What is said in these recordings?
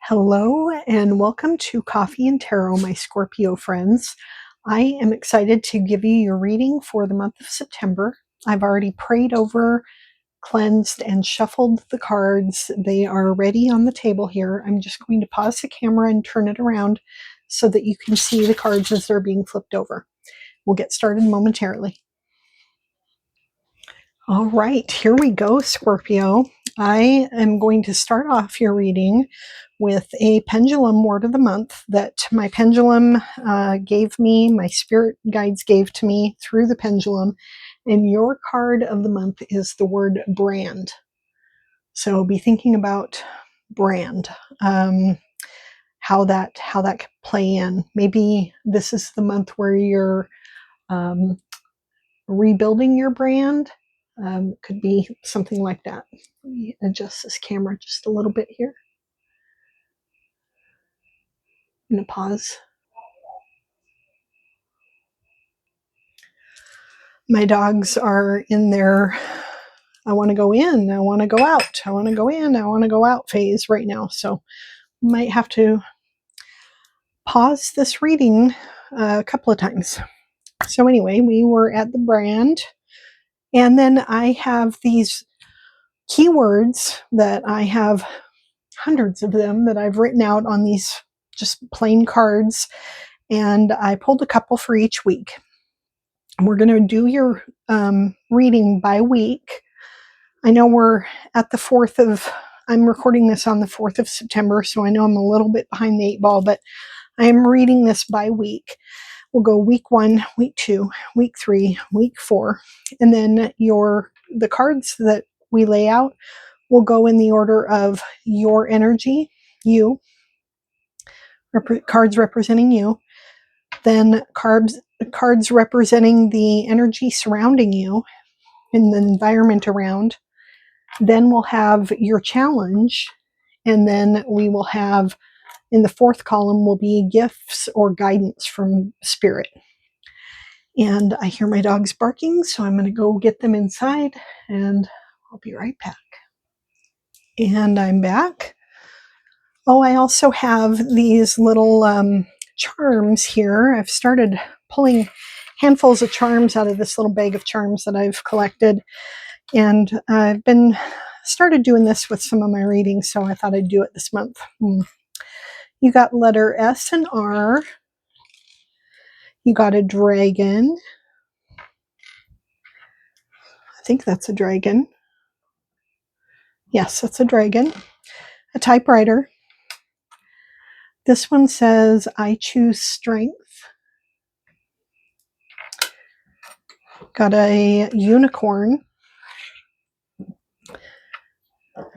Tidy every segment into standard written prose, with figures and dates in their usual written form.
Hello and welcome to Coffee and Tarot, my Scorpio friends. I am excited to give you your reading for the month of September. I've already prayed over, cleansed, and shuffled the cards. They are ready on the table here. I'm just going to pause the camera and turn it around so that you can see the cards as they're being flipped over. We'll get started momentarily. All right, here we go, Scorpio. I am going to start off your reading with a pendulum word of the month that my pendulum gave me, my spirit guides gave to me through the pendulum. And your card of the month is the word brand. So be thinking about brand, how that could play in. Maybe this is the month where you're rebuilding your brand. Could be something like that. Let me adjust this camera just a little bit here. I'm going to pause. My dogs are in their I want to go in, I want to go out, I want to go in, I want to go out phase right now. So might have to pause this reading a couple of times. So anyway, we were at the brand, and then I have these keywords that I have hundreds of them that I've written out on these just plain cards, and I pulled a couple for each week. We're going to do your reading by week. I know we're at the 4th of, I'm recording this on the 4th of September, so I know I'm a little bit behind the 8 ball, but I am reading this by week. We'll go week 1, week 2, week 3, week 4, and then the cards that we lay out will go in the order of your energy, you, cards representing you, then cards representing the energy surrounding you and the environment around. Then we'll have your challenge, and then we will have, in the 4th column, will be gifts or guidance from spirit. And I hear my dogs barking, so I'm going to go get them inside, and I'll be right back. And I'm back. Oh, I also have these little charms here. I've started pulling handfuls of charms out of this little bag of charms that I've collected, and I've started doing this with some of my readings, so I thought I'd do it this month. You got letter S and R. You got a dragon. I think that's a dragon. Yes, that's a dragon. A typewriter. This one says, I choose strength. Got a unicorn.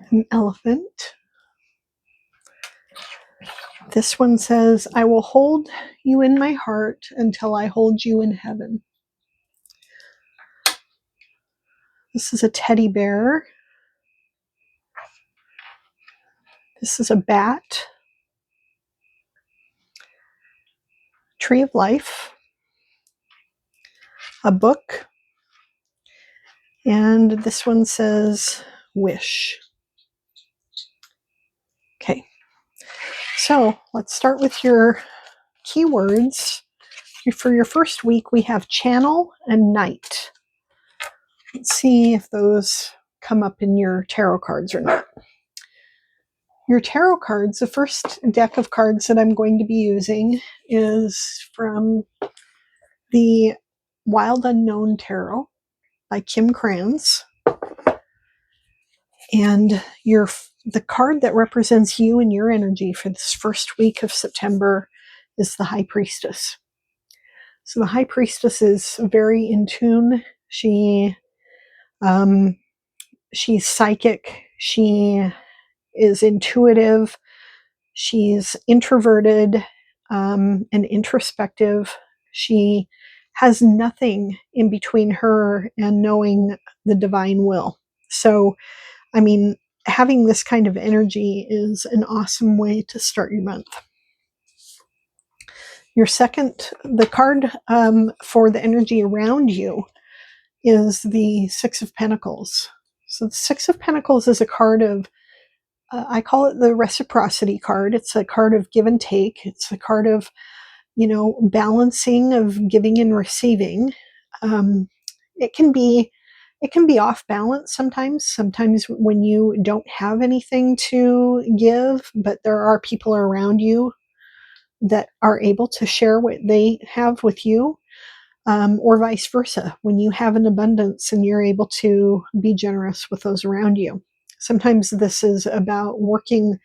An elephant. This one says, I will hold you in my heart until I hold you in heaven. This is a teddy bear. This is a bat. Tree of life. A book. And this one says, wish. Okay. So let's start with your keywords. For your first week, we have channel and night. Let's see if those come up in your tarot cards or not. Your tarot cards, the first deck of cards that I'm going to be using is from the Wild Unknown Tarot by Kim Kranz. And the card that represents you and your energy for this first week of September is the High Priestess. So the High Priestess is very in tune. She's psychic. She is intuitive. She's introverted and introspective. She has nothing in between her and knowing the divine will. So, I mean, having this kind of energy is an awesome way to start your month. The card for the energy around you is the Six of Pentacles. So the Six of Pentacles is a card of I call it the reciprocity card. It's a card of give and take. It's a card of, balancing, of giving and receiving. Um, it can be it can be off balance sometimes. Sometimes when you don't have anything to give, but there are people around you that are able to share what they have with you, or vice versa, when you have an abundance and you're able to be generous with those around you. Sometimes this is about working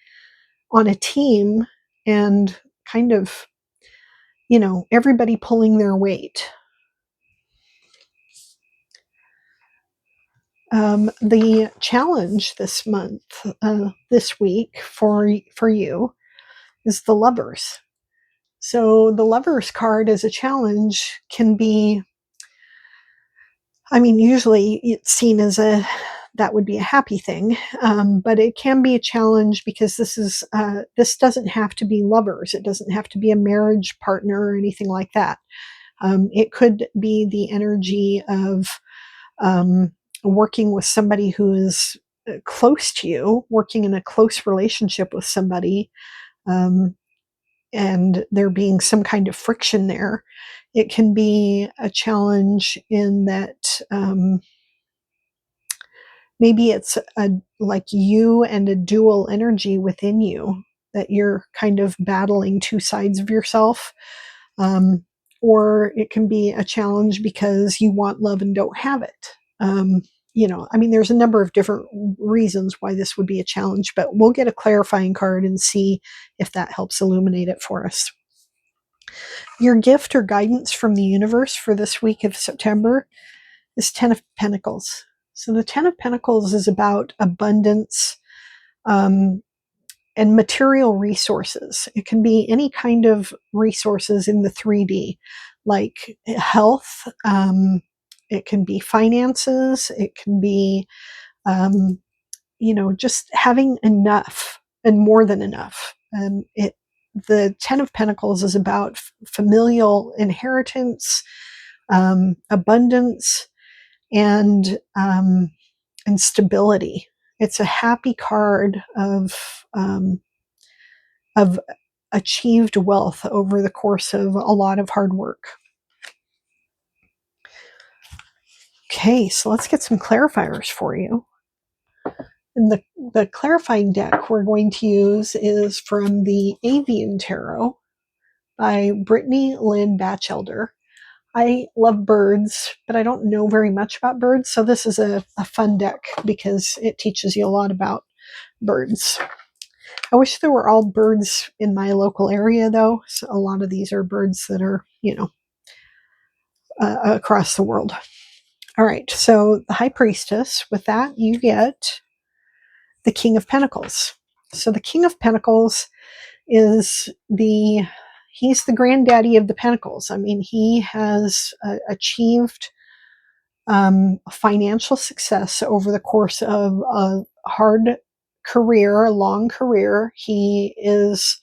on a team and kind of, everybody pulling their weight. The challenge this month, this week for you, is the lovers. So the lovers card as a challenge can be, I mean, usually it's seen as that would be a happy thing, but it can be a challenge because this doesn't have to be lovers. It doesn't have to be a marriage partner or anything like that. It could be the energy of um, working with somebody who is close to you, working in a close relationship with somebody, um, and there being some kind of friction there. It can be a challenge in that maybe it's like you and a dual energy within you, that you're kind of battling two sides of yourself. Um, or it can be a challenge because you want love and don't have it. I mean, there's a number of different reasons why this would be a challenge, but we'll get a clarifying card and see if that helps illuminate it for us. Your gift or guidance from the universe for this week of September is Ten of Pentacles. So the Ten of Pentacles is about abundance, um, and material resources. It can be any kind of resources in the 3D, like health. It can be finances. It can be, just having enough and more than enough. The Ten of Pentacles is about familial inheritance, abundance, and stability. It's a happy card of achieved wealth over the course of a lot of hard work. Okay, so let's get some clarifiers for you. And the clarifying deck we're going to use is from the Avian Tarot by Brittany Lynn Batchelder. I love birds, but I don't know very much about birds, so this is a fun deck because it teaches you a lot about birds. I wish there were all birds in my local area, though. So a lot of these are birds that are, across the world. All right, so the High Priestess, with that, you get the King of Pentacles. So the King of Pentacles is he's the granddaddy of the Pentacles. I mean, he has achieved financial success over the course of a hard career, a long career. He is,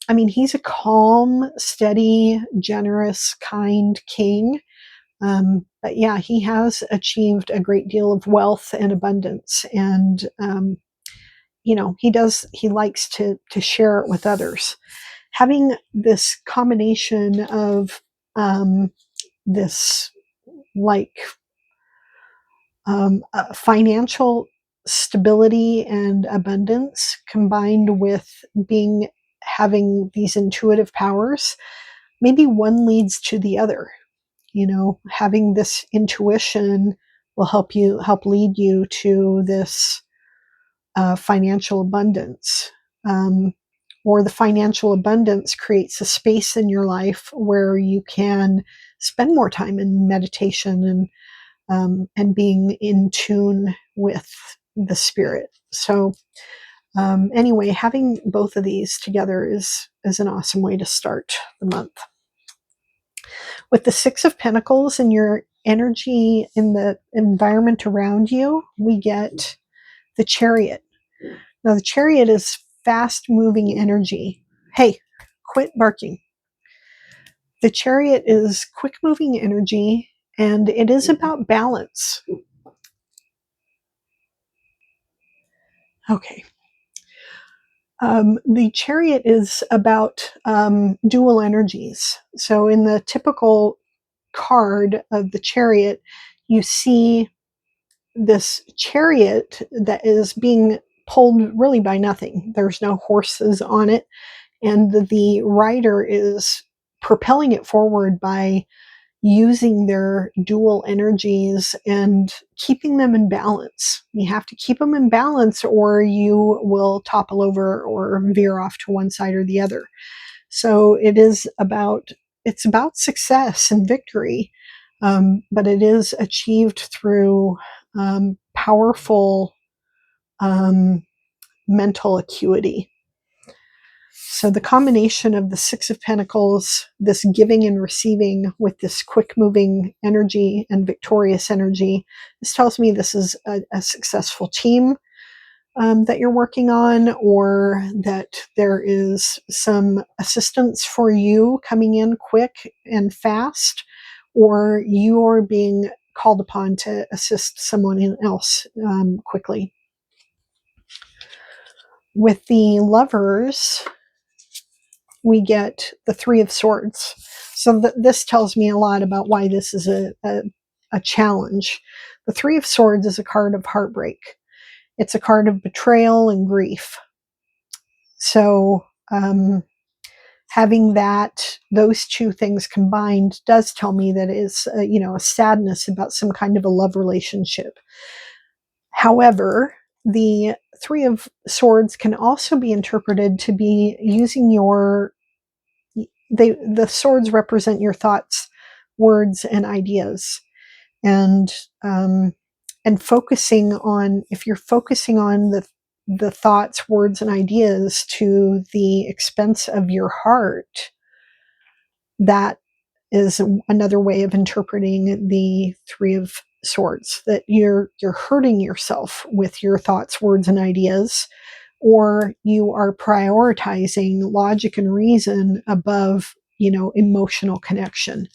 he's a calm, steady, generous, kind king. But yeah, he has achieved a great deal of wealth and abundance, and he likes to share it with others. Having this combination of this like financial stability and abundance combined with having these intuitive powers, maybe one leads to the other. Having this intuition will help lead you to this financial abundance. Or the financial abundance creates a space in your life where you can spend more time in meditation and being in tune with the spirit. So anyway, having both of these together is an awesome way to start the month. With the Six of Pentacles and your energy in the environment around you, we get the Chariot. Now, the Chariot is fast moving energy. Hey, quit barking. The Chariot is quick moving energy, and it is about balance. Okay. The chariot is about dual energies. So in the typical card of the chariot, you see this chariot that is being pulled really by nothing. There's no horses on it, and the rider is propelling it forward by using their dual energies and keeping them in balance. You have to keep them in balance or you will topple over or veer off to one side or the other. So it's about success and victory, but it is achieved through powerful mental acuity. So the combination of the Six of Pentacles, this giving and receiving with this quick moving energy and victorious energy, this tells me this is a successful team that you're working on, or that there is some assistance for you coming in quick and fast, or you are being called upon to assist someone else quickly. With the Lovers, we get the Three of Swords. So this tells me a lot about why this is a challenge. The Three of Swords is a card of heartbreak. It's a card of betrayal and grief. So having those two things combined does tell me that it's a sadness about some kind of a love relationship. However, the Three of Swords can also be interpreted to be using the swords represent your thoughts, words, and ideas, and focusing on, if you're focusing on the thoughts, words, and ideas to the expense of your heart, that is another way of interpreting the Three of Swords, that you're hurting yourself with your thoughts, words, and ideas, or you are prioritizing logic and reason above, emotional connection.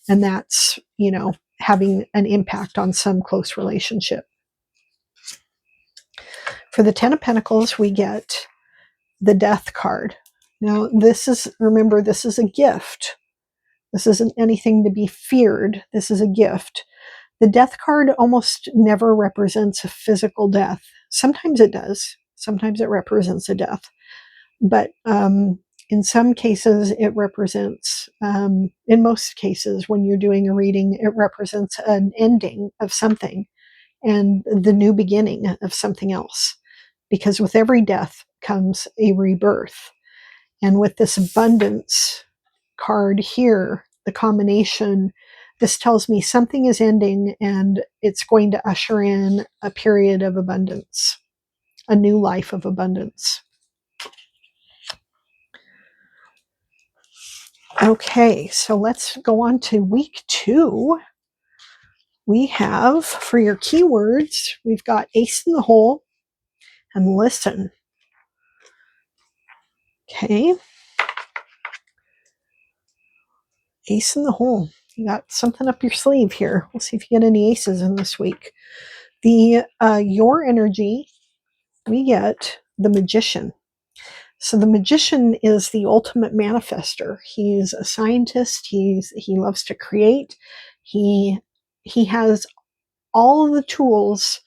And that's, having an impact on some close relationship. For the Ten of Pentacles, we get the Death card. Now, remember, this is a gift. This isn't anything to be feared. This is a gift. The Death card almost never represents a physical death. Sometimes it does. Sometimes it represents a death. But in some cases, it represents, in most cases, when you're doing a reading, it represents an ending of something and the new beginning of something else. Because with every death comes a rebirth. And with this abundance card here, the combination, this tells me something is ending and it's going to usher in a period of abundance, a new life of abundance. Okay, so let's go on to week 2. We have, for your keywords, we've got Ace in the Hole and Listen. Okay. Ace in the Hole. You got something up your sleeve here. We'll see if you get any aces in this week. The your energy, we get the Magician. So the Magician is the ultimate manifester. He's a scientist. He loves to create. He has all of the tools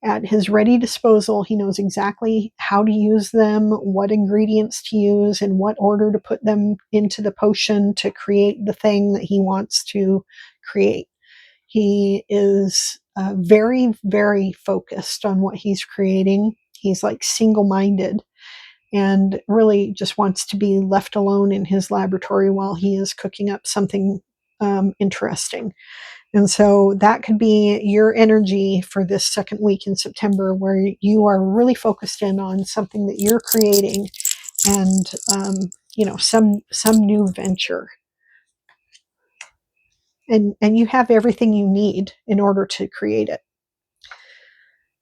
at his ready disposal. He knows exactly how to use them, what ingredients to use, in what order to put them into the potion to create the thing that he wants to create. He is very, very focused on what he's creating. He's like single-minded and really just wants to be left alone in his laboratory while he is cooking up something interesting. And so that could be your energy for this second week in September, where you are really focused in on something that you're creating and, some new venture. And you have everything you need in order to create it.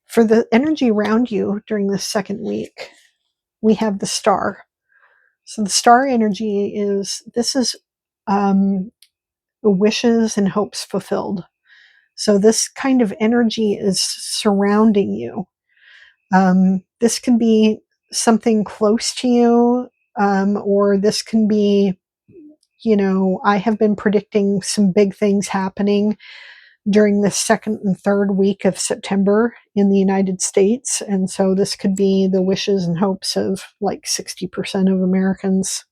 For the energy around you during this second week, we have the Star. So the Star energy is wishes and hopes fulfilled. So this kind of energy is surrounding you. This could be something close to you, or this can be, I have been predicting some big things happening during the second and third week of September in the United States. And so this could be the wishes and hopes of like 60% of Americans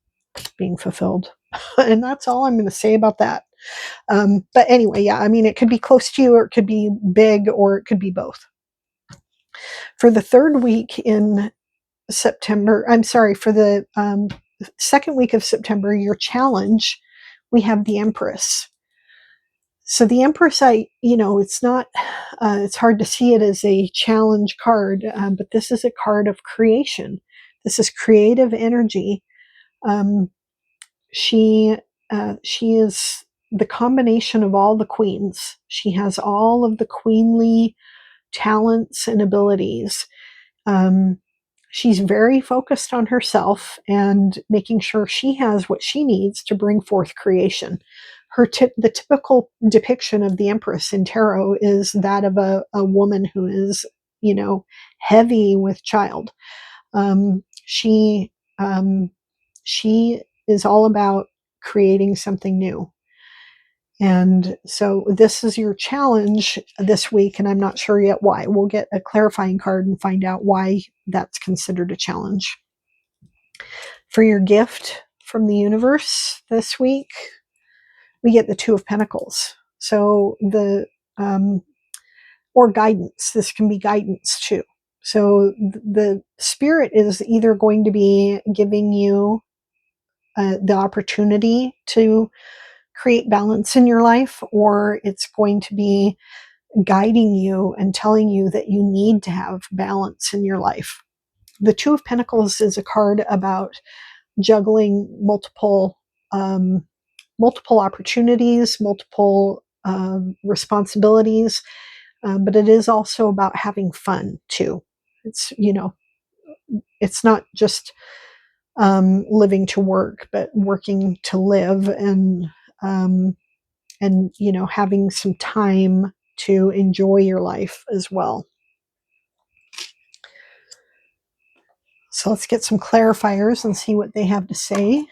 being fulfilled. And that's all I'm going to say about that. But anyway, yeah, I mean, it could be close to you, or it could be big, or it could be both. For the third week in September, I'm sorry, for the second week of September, your challenge, we have the Empress. So the Empress, it's not, it's hard to see it as a challenge card, but this is a card of creation. This is creative energy. Um, she is the combination of all the queens. She has all of the queenly talents and abilities. Um, she's very focused on herself and making sure she has what she needs to bring forth creation. The typical depiction of the Empress in tarot is that of a woman who is, heavy with child. She is all about creating something new. And so this is your challenge this week, and I'm not sure yet why. We'll get a clarifying card and find out why that's considered a challenge. For your gift from the universe this week, we get the Two of Pentacles. So or guidance. This can be guidance too. So the spirit is either going to be giving you the opportunity to create balance in your life, or it's going to be guiding you and telling you that you need to have balance in your life. The Two of Pentacles is a card about juggling multiple opportunities, multiple responsibilities, but it is also about having fun too. It's not just living to work, but working to live, and having some time to enjoy your life as well. So let's get some clarifiers and see what they have to say.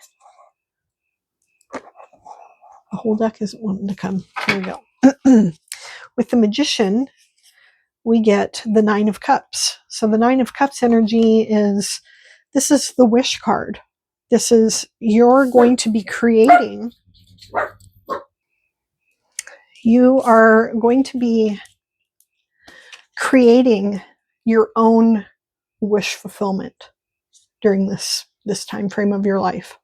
The whole deck isn't wanting to come. Here we go. With the Magician, we get the Nine of Cups. So the Nine of Cups energy this is the wish card. This is, you're going to be creating. You are going to be creating your own wish fulfillment during this time frame of your life.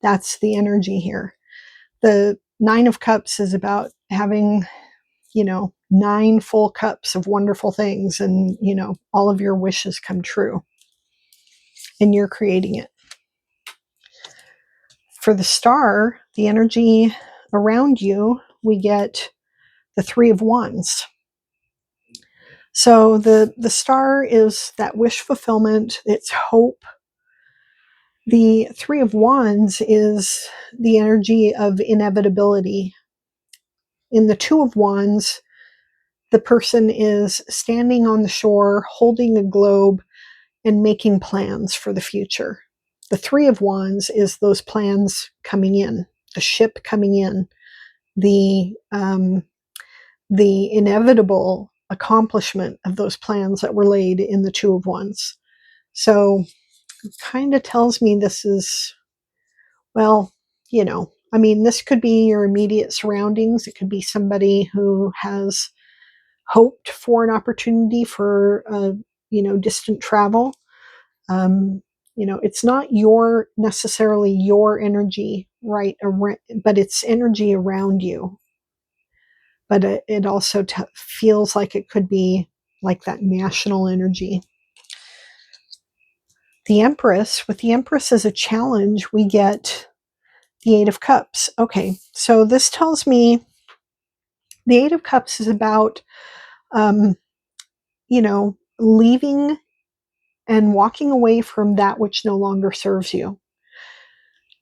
That's the energy here. The Nine of Cups is about having, 9 full cups of wonderful things, and, all of your wishes come true. And you're creating it. For the Star, the energy around you, we get the Three of Wands. So the Star is that wish fulfillment, it's hope. The Three of Wands is the energy of inevitability. In the Two of Wands, the person is standing on the shore, holding a globe, and making plans for the future. The Three of Wands is those plans coming in, the ship coming in, the inevitable accomplishment of those plans that were laid in the Two of Wands. So it kind of tells me this is, well, this could be your immediate surroundings. It could be somebody who has hoped for an opportunity for, distant travel. It's not necessarily your energy, right? But it's energy around you. But it also feels like it could be like that national energy. The Empress, with the Empress as a challenge, we get the Eight of Cups. Okay, so this tells me the Eight of Cups is about, leaving and walking away from that which no longer serves you.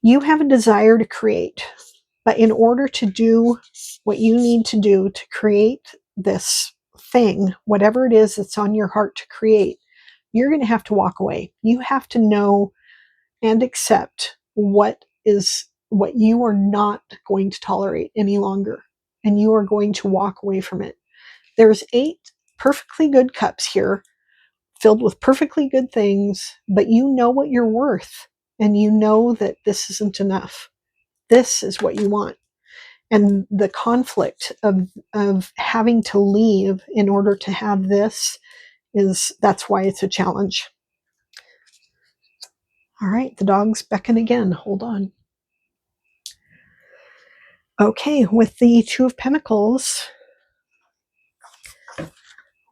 You have a desire to create, but in order to do what you need to do to create this thing, whatever it is that's on your heart to create, you're going to have to walk away. You have to know and accept what you are not going to tolerate any longer, and you are going to walk away from it. There's 8 perfectly good cups here, filled with perfectly good things, but you know what you're worth, and you know that this isn't enough. This is what you want. And the conflict of having to leave in order to have this that's why it's a challenge. All right, the dog's beckon again. Hold on. Okay, with the 2 of Pentacles,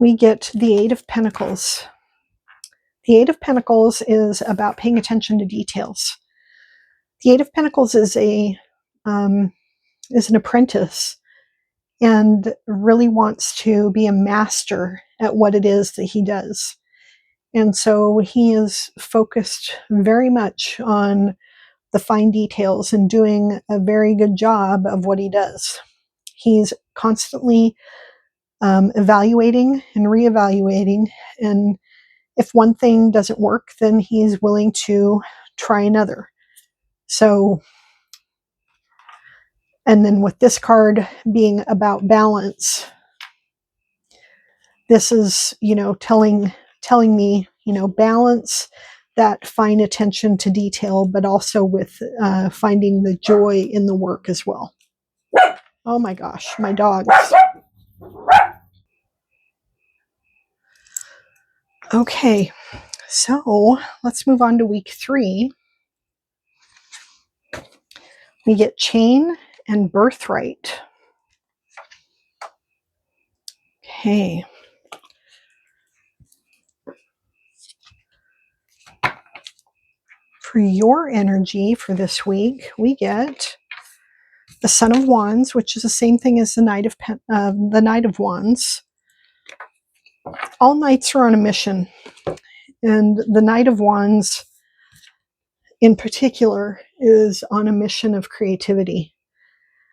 we get the 8 of Pentacles. The 8 of Pentacles is about paying attention to details. The 8 of Pentacles is an apprentice and really wants to be a master at what it is that he does. And so he is focused very much on the fine details and doing a very good job of what he does. He's constantly evaluating and reevaluating. And if one thing doesn't work, then he's willing to try another. So, and then with this card being about balance, this is, telling me, balance that fine attention to detail, but also with finding the joy in the work as well. Oh my gosh, my dogs. Okay, so let's move on to week 3. We get chain and birthright. Okay. For your energy for this week, we get the Son of Wands, which is the same thing as the Knight of Wands. All knights are on a mission, and the Knight of Wands in particular is on a mission of creativity.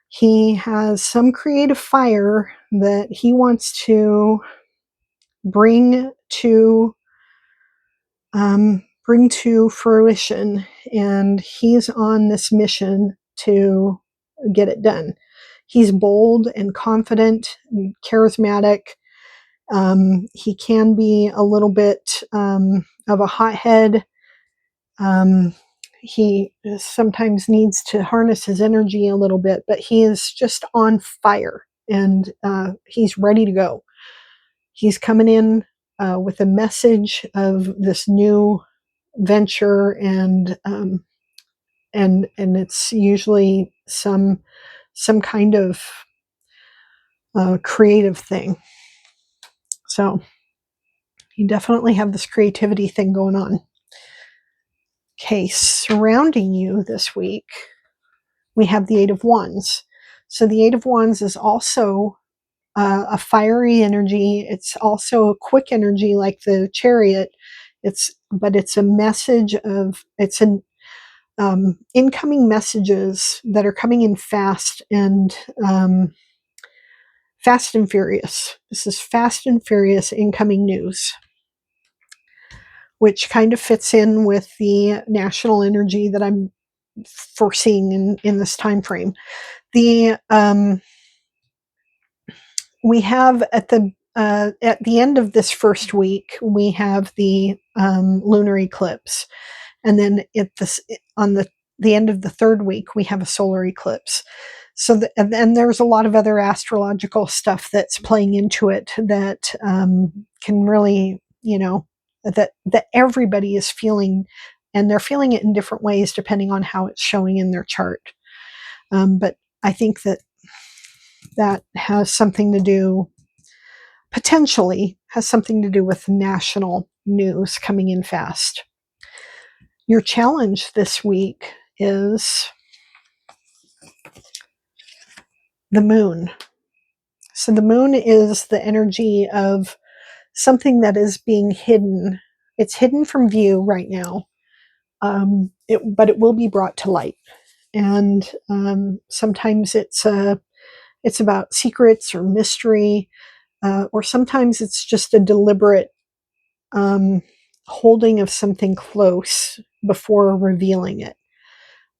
He has some creative fire that he wants to bring to fruition, and he's on this mission to get it done. He's bold and confident and charismatic. He can be a little bit of a hothead. He sometimes needs to harness his energy a little bit, but he is just on fire, and he's ready to go. He's coming in with a message of this new venture, and it's usually some kind of creative thing. So you definitely have this creativity thing going on. Okay, surrounding you this week, we have the 8 of Wands. So the 8 of Wands is also a fiery energy. It's also a quick energy like the Chariot. But it's a message of, it's an incoming messages that are coming in fast and furious. This is fast and furious incoming news, which kind of fits in with the national energy that I'm foreseeing in this time frame. The we have at the end of this first week, we have the lunar eclipse, and then on the end of the third week, we have a solar eclipse. So, and there's a lot of other astrological stuff that's playing into it that can really, that everybody is feeling, and they're feeling it in different ways depending on how it's showing in their chart. But I think that has something to do, potentially has something to do with national news coming in fast. Your challenge this week is the moon. So the moon is the energy of something that is being hidden. It's hidden from view right now, but it will be brought to light. And sometimes it's about secrets or mystery, or sometimes it's just a deliberate holding of something close before revealing it.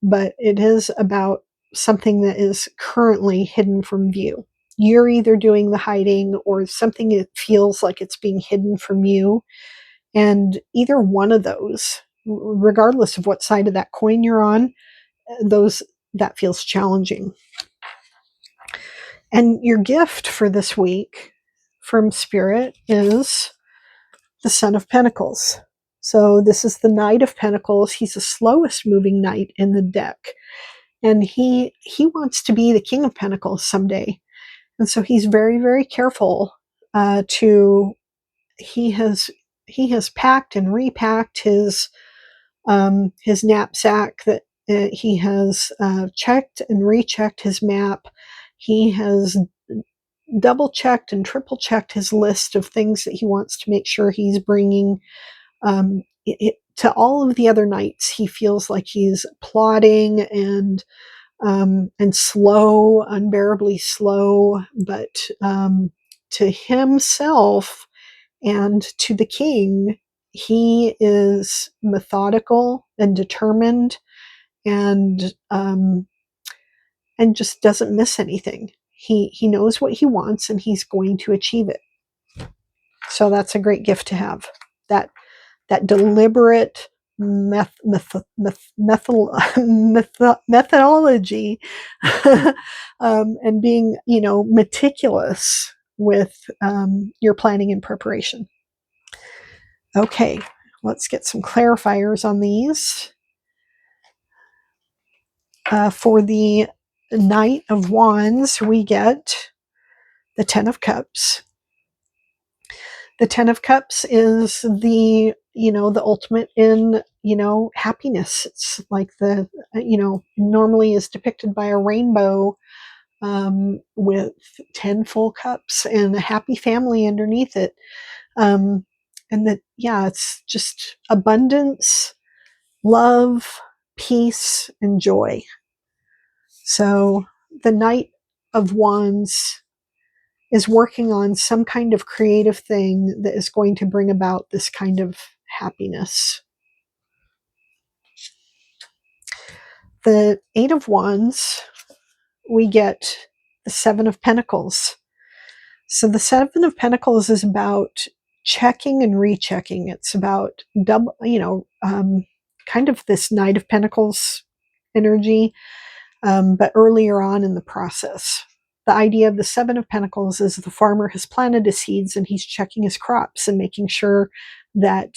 But it is about something that is currently hidden from view. You're either doing the hiding or something that feels like it's being hidden from you. And either one of those, regardless of what side of that coin you're on, those that feels challenging. And your gift for this week from Spirit is the Son of Pentacles. So this is the Knight of Pentacles. He's the slowest moving knight in the deck. And he wants to be the King of Pentacles someday. And so he's very, very careful he has packed and repacked his knapsack, that he has checked and rechecked his map. He has double checked and triple checked his list of things that he wants to make sure he's bringing to all of the other knights. He feels like he's plodding and slow, unbearably slow, but to himself and to the king, he is methodical and determined, and just doesn't miss anything. He knows what he wants, and he's going to achieve it. So that's a great gift to have. That deliberate methodology, and being, meticulous with your planning and preparation. Okay, let's get some clarifiers on these. For the Knight of Wands, we get the Ten of Cups. The Ten of Cups is the ultimate in, happiness. It's like normally is depicted by a rainbow with 10 full cups and a happy family underneath it. And that, it's just abundance, love, peace, and joy. So the Knight of Wands is working on some kind of creative thing that is going to bring about this kind of happiness. The Eight of Wands, we get the Seven of Pentacles. So the Seven of Pentacles is about checking and rechecking. It's about kind of this Knight of Pentacles energy, but earlier on in the process. The idea of the Seven of Pentacles is the farmer has planted his seeds and he's checking his crops and making sure that,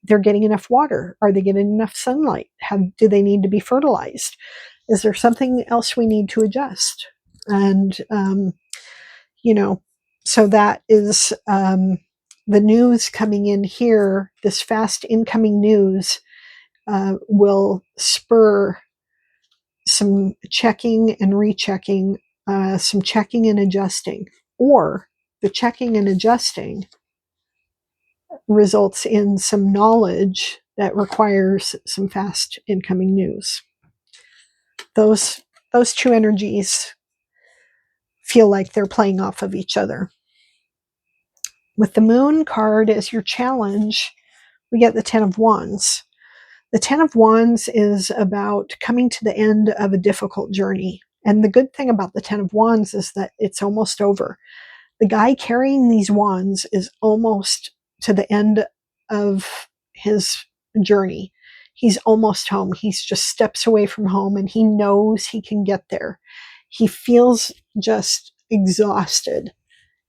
they're getting enough water. Are they getting enough sunlight? Do they need to be fertilized? Is there something else we need to adjust? And, so that is the news coming in here. This fast incoming news will spur some checking and rechecking, some checking and adjusting, or the checking and adjusting results in some knowledge that requires some fast incoming news. Those two energies feel like they're playing off of each other. With the Moon card as your challenge, we get the Ten of Wands. The Ten of Wands is about coming to the end of a difficult journey. And the good thing about the Ten of Wands is that it's almost over. The guy carrying these wands is almost to the end of his journey. He's almost home. He's just steps away from home, and he knows he can get there. He feels just exhausted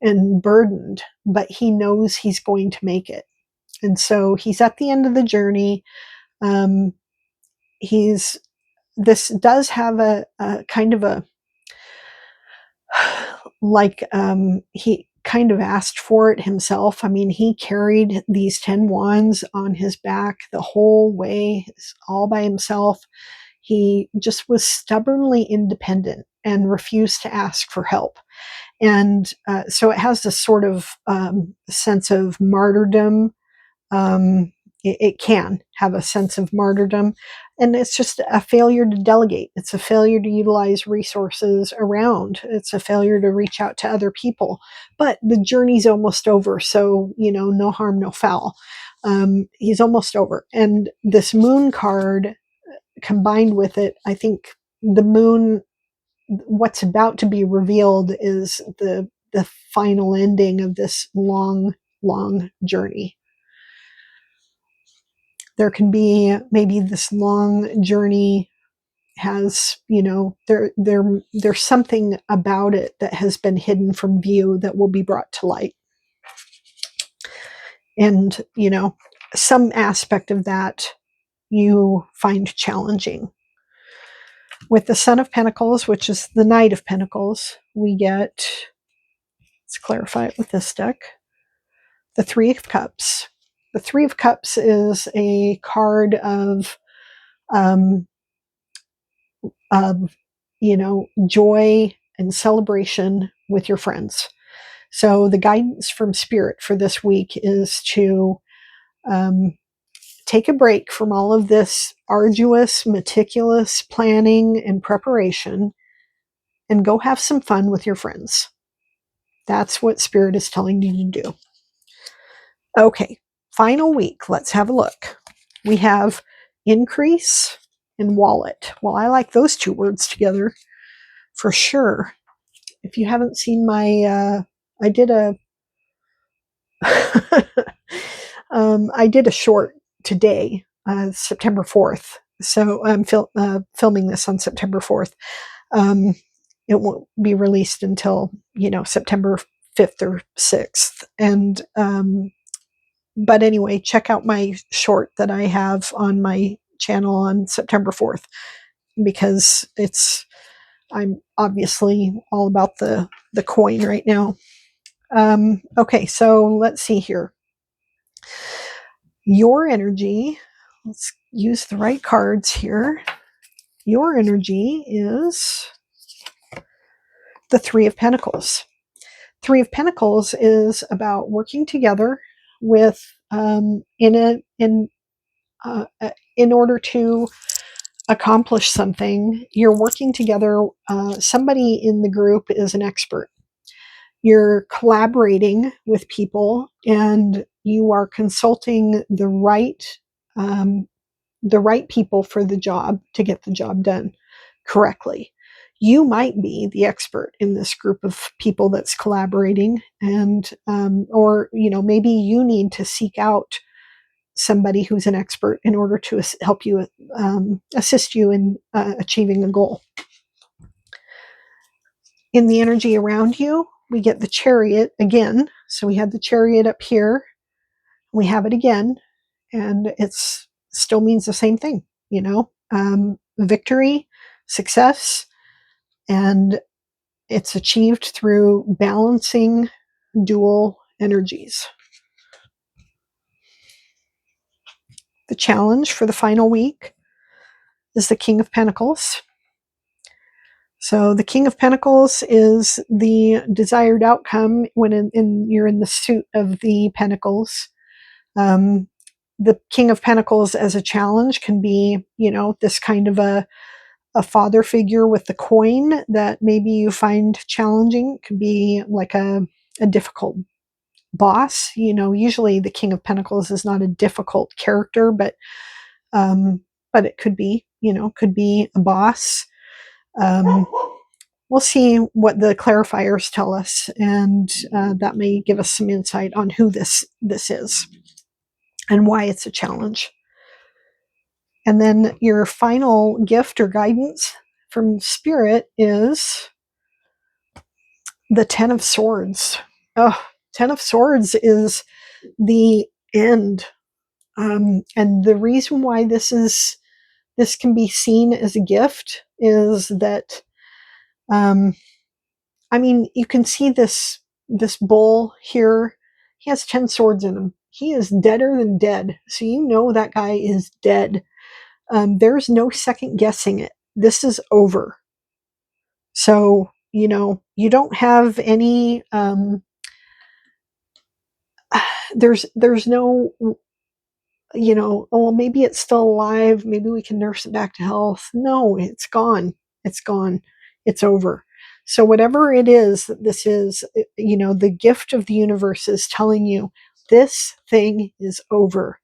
and burdened, but he knows he's going to make it. And so he's at the end of the journey. This does have a kind of a, he kind of asked for it himself. I mean, he carried these 10 wands on his back the whole way, all by himself. He just was stubbornly independent and refused to ask for help. And so it has this sort of sense of martyrdom. It can have a sense of martyrdom, and it's just a failure to delegate. It's a failure to utilize resources around. It's a failure to reach out to other people. But the journey's almost over, so no harm, no foul. He's almost over. And this moon card combined with it, I think the moon, what's about to be revealed is the final ending of this long, long journey. There can be maybe this long journey has, there's something about it that has been hidden from view that will be brought to light. And, some aspect of that you find challenging. With the Son of Pentacles, which is the Knight of Pentacles, we get, let's clarify it with this deck, the Three of Cups. The Three of Cups is a card of, of joy and celebration with your friends. So the guidance from Spirit for this week is to take a break from all of this arduous, meticulous planning and preparation and go have some fun with your friends. That's what Spirit is telling you to do. Okay, final week. Let's have a look. We have increase and wallet. Well, I like those two words together for sure. If you haven't seen my, I did a, I did a short today, September 4th. So I'm filming this on September 4th. It won't be released until, September 5th or 6th. And, but anyway, check out my short that I have on my channel on September 4th, because I'm obviously all about the coin right now. Okay, so let's see here. Your energy, let's use the right cards here. Your energy is the Three of Pentacles. Three of Pentacles is about working together with in order to accomplish something. You're working together. Somebody in the group is an expert. You're collaborating with people, and you are consulting the right people for the job to get the job done correctly. You might be the expert in this group of people that's collaborating, and or maybe you need to seek out somebody who's an expert in order to help you, assist you in achieving a goal. In the energy around you, we get the Chariot again. So we had the Chariot up here. We have it again, and it's still means the same thing, victory, success, and it's achieved through balancing dual energies. The challenge for the final week is the King of Pentacles. So the King of Pentacles is the desired outcome when you're in the suit of the Pentacles. The King of Pentacles as a challenge can be, this kind of a father figure with the coin that maybe you find challenging. It could be like a difficult boss. Usually the King of Pentacles is not a difficult character, but it could be, could be a boss. We'll see what the clarifiers tell us, and that may give us some insight on who this is and why it's a challenge. And then your final gift or guidance from Spirit is the Ten of Swords. Oh, Ten of Swords is the end. And the reason why this can be seen as a gift is that, you can see this bull here. He has 10 swords in him. He is deader than dead. So that guy is dead. There's no second guessing it. This is over. So, you don't have any, there's no, oh, maybe it's still alive. Maybe we can nurse it back to health. No, it's gone. It's gone. It's over. So whatever it is that this is, the gift of the universe is telling you, This thing is over.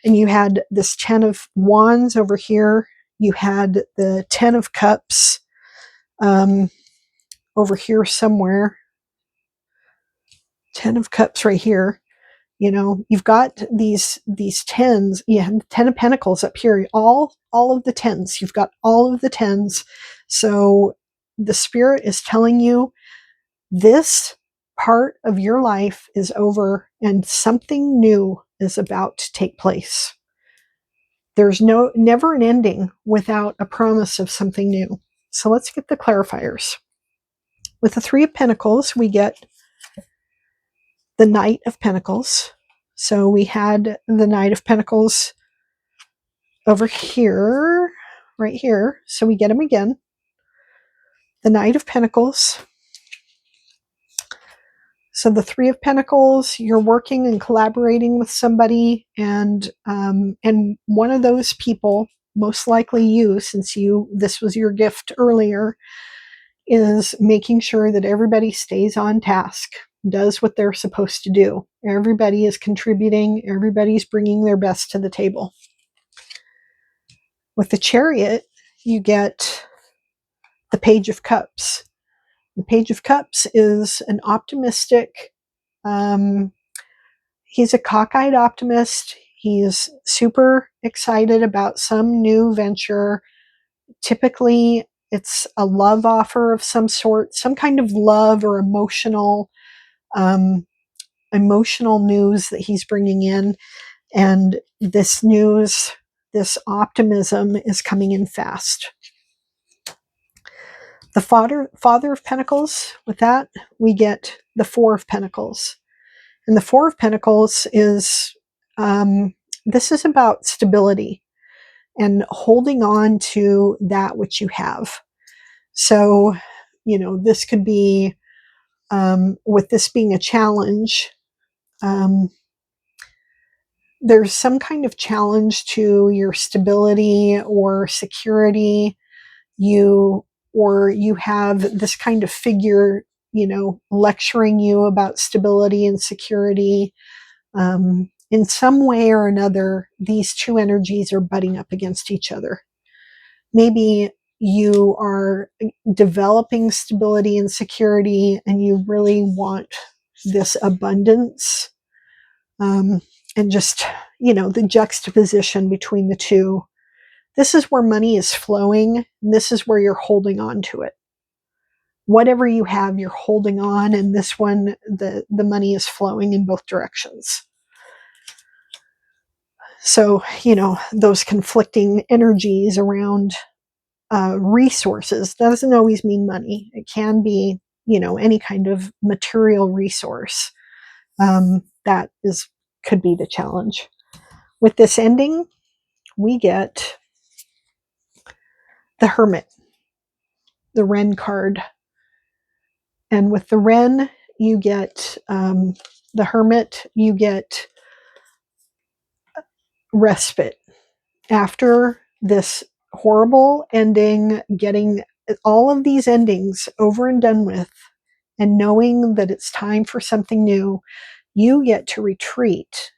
And you had this 10 of wands over here. You had the 10 of cups over here somewhere. 10 of cups right here. You know, you've got these tens. You have 10 of pentacles up here. All of the tens. You've got all of the tens. So the spirit is telling you this part of your life is over and something new is about to take place. There's never an ending without a promise of something new. So let's get the clarifiers. With the 3 of Pentacles, we get the Knight of Pentacles. So we had the Knight of Pentacles over here, right here. So we get him again. The Knight of Pentacles. So the 3 of Pentacles, you're working and collaborating with somebody, and one of those people, most likely you, since this was your gift earlier, is making sure that everybody stays on task, does what they're supposed to do. Everybody is contributing. Everybody's bringing their best to the table. With the Chariot, you get the Page of Cups. The Page of Cups is an optimistic, he's a cockeyed optimist. He's super excited about some new venture. Typically, it's a love offer of some sort, some kind of love or emotional news that he's bringing in. And this news, this optimism is coming in fast. The Father of Pentacles, with that, we get the 4 of Pentacles. And the 4 of Pentacles is, this is about stability and holding on to that which you have. So, you know, this could be, with this being a challenge, there's some kind of challenge to your stability or security. You have this kind of figure, you know, lecturing you about stability and security. In some way or another, these 2 energies are butting up against each other. Maybe you are developing stability and security and you really want this abundance, and just, you know, the juxtaposition between the 2. This is where money is flowing. And this is where you're holding on to it. Whatever you have, you're holding on, and this one, the money is flowing in both directions. So, you know, those conflicting energies around resources, that doesn't always mean money. It can be, you know, any kind of material resource. That could be the challenge. With this ending, we get the Hermit, the Wren card. And with the Wren, you get the Hermit, you get respite. After this horrible ending, getting all of these endings over and done with, and knowing that it's time for something new, you get to retreat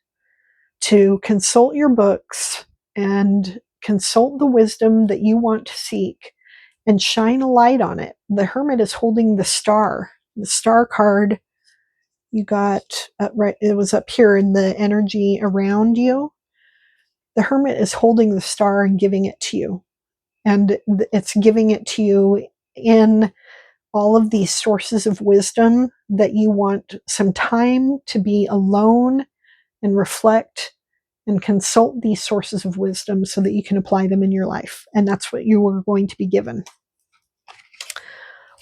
to consult your books and consult the wisdom that you want to seek and shine a light on it. The Hermit is holding the Star card. You got right, it was up here in the energy around you. The Hermit is holding the Star and giving it to you. And it's giving it to you in all of these sources of wisdom that you want some time to be alone and reflect and consult these sources of wisdom so that you can apply them in your life. And that's what you are going to be given.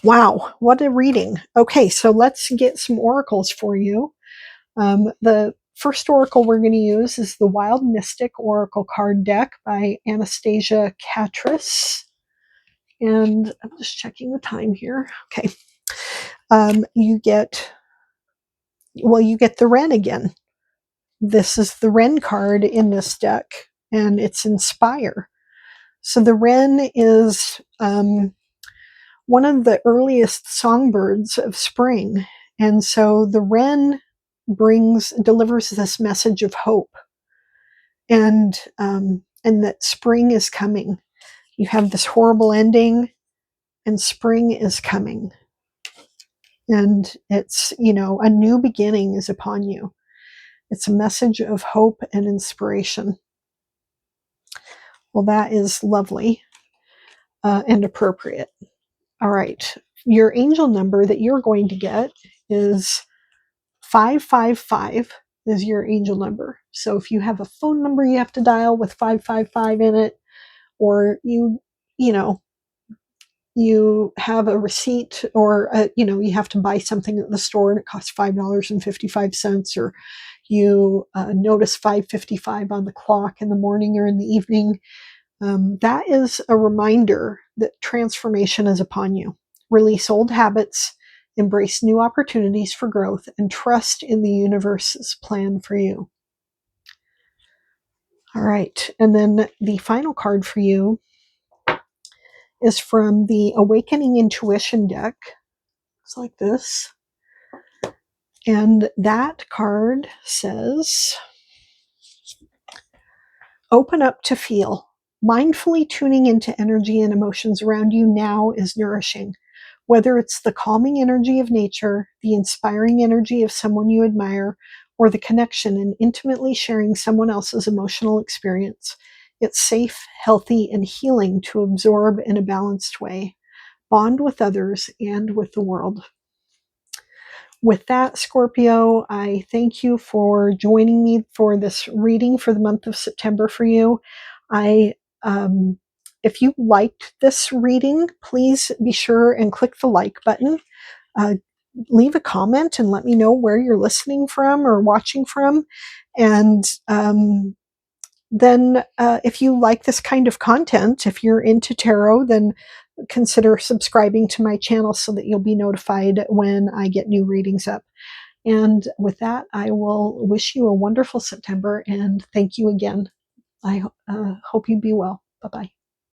Wow, what a reading. Okay, so let's get some oracles for you. The first oracle we're going to use is the Wild Mystic Oracle card deck by Anastasia Catris. And I'm just checking the time here. Okay. You get the Wren again. This is the Wren card in this deck, and it's Inspire. So the Wren is one of the earliest songbirds of spring. And so the Wren delivers this message of hope, and that spring is coming. You have this horrible ending, and spring is coming, and it's, a new beginning is upon you. It's a message of hope and inspiration. Well, that is lovely and appropriate. All right. Your angel number that you're going to get is 555 is your angel number. So if you have a phone number you have to dial with 555 in it, or you know, you have a receipt, or you have to buy something at the store and it costs $5.55, or you notice 5:55 on the clock in the morning or in the evening, that is a reminder that transformation is upon you. Release old habits, embrace new opportunities for growth, and trust in the universe's plan for you. All right, and then the final card for you is from the Awakening Intuition deck. It's like this. And that card says, open up to feel. Mindfully tuning into energy and emotions around you now is nourishing. Whether it's the calming energy of nature, the inspiring energy of someone you admire, or the connection in intimately sharing someone else's emotional experience, it's safe, healthy, and healing to absorb in a balanced way. Bond with others and with the world. With that, Scorpio, I thank you for joining me for this reading for the month of September for you. If you liked this reading, please be sure and click the like button. Leave a comment and let me know where you're listening from or watching from. And then if you like this kind of content, if you're into tarot, then consider subscribing to my channel so that you'll be notified when I get new readings up. And with that, I will wish you a wonderful September and thank you again. I hope you be well. Bye-bye.